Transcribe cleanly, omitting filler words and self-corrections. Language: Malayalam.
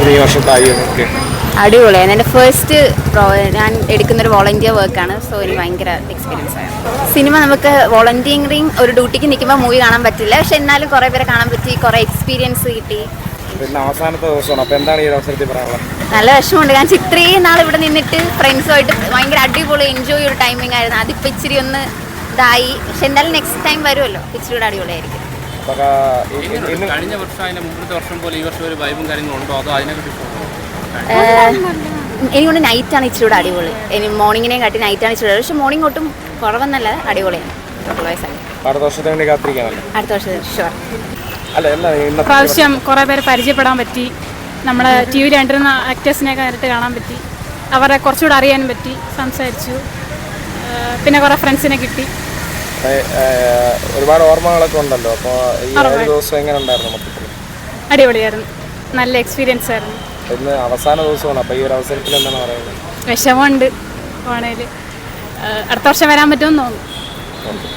ഉണ്ടായിരുന്നു ഈ വർഷത്തെ IMFK? അടിപൊളിയാണ്. എൻ്റെ ഫസ്റ്റ് ഞാൻ എടുക്കുന്നൊരു വോളണ്ടിയർ വർക്കാണ്. സോ എനിക്ക് ഭയങ്കര എക്സ്പീരിയൻസ് ആയിരുന്നു. സിനിമ നമുക്ക് വോളണ്ടിയറിങ് ഒരു ഡ്യൂട്ടിക്ക് നിൽക്കുമ്പോൾ മൂവി കാണാൻ പറ്റില്ല, പക്ഷെ എന്നാലും കുറേ പേരെ കാണാൻ പറ്റി, കുറേ എക്സ്പീരിയൻസ് കിട്ടി. പിന്നെ അവസാനത്തെ ദിവസമാണ്, അപ്പോൾ എന്താണ് ഈ അവസരത്തിൽ പറയാനുള്ളത്? നല്ല വിഷമമുണ്ട്. ഞാൻ ഇത്രയും നാൾ ഇവിടെ നിന്നിട്ട് ഫ്രണ്ട്സുമായിട്ട് ഭയങ്കര അടിപൊളി എൻജോയ് ഒരു ടൈമിംഗ് ആയിരുന്നു. അതിപ്പോൾ ഇച്ചിരി ഒന്ന് ഇതായി, പക്ഷെ എന്തായാലും നെക്സ്റ്റ് ടൈം വരുമല്ലോ, ഇച്ചിരി കൂടെ അടിപൊളിയായിരിക്കും. കഴിഞ്ഞ വർഷം അതിന് മുമ്പത്തെ വർഷം പോലെ ഈ വർഷം ഒരു വൈബും കാര്യങ്ങളും ഉണ്ടോ, അതോ അതിനെക്കുറിച്ച് എനിക്കൊണ്ട് നൈറ്റാണ് ഇച്ചിരി കൂടെ അടിപൊളി. ഇനി മോർണിംഗിനെയും കാട്ടി നൈറ്റാണ് ഇച്ചിരി, പക്ഷെ മോർണിംഗ് ഒട്ടും കുറവെന്നല്ല, അടിപൊളിയാണ്. അടുത്ത വർഷത്തിന് വേണ്ടി കാത്തിരിക്കാനല്ലേ? അടുത്ത വർഷം ഷുവർ. പ്രാവശ്യം കുറേ പേരെ പരിചയപ്പെടാൻ പറ്റി. നമ്മളെ TV കണ്ടിരുന്ന ആക്ടേഴ്സിനെയൊക്കെ നേരിട്ട് കാണാൻ പറ്റി. അവരെ കുറച്ചുകൂടെ അറിയാനും പറ്റി, സംസാരിച്ചു. പിന്നെ കുറേ ഫ്രണ്ട്സിനെ കിട്ടി. ഒരുപാട് ഓർമ്മകളൊക്കെ ഉണ്ടല്ലോ, അപ്പോൾ ഈ ദിവസം എങ്ങനെ ഉണ്ടായിരുന്നു മൊത്തത്തിൽ? അടിപൊളിയായിരുന്നു, നല്ല എക്സ്പീരിയൻസ് ആയിരുന്നു. ഇന്ന് അവസാന ദിവസമാണ്, അപ്പോൾ ഈ ഒരു അവസരത്തിൽ എന്താണ് പറയുന്നത്? വിഷമമുണ്ട് പോണേൽ. അടുത്ത വർഷം വരാൻ പറ്റുമെന്ന് തോന്നുന്നു.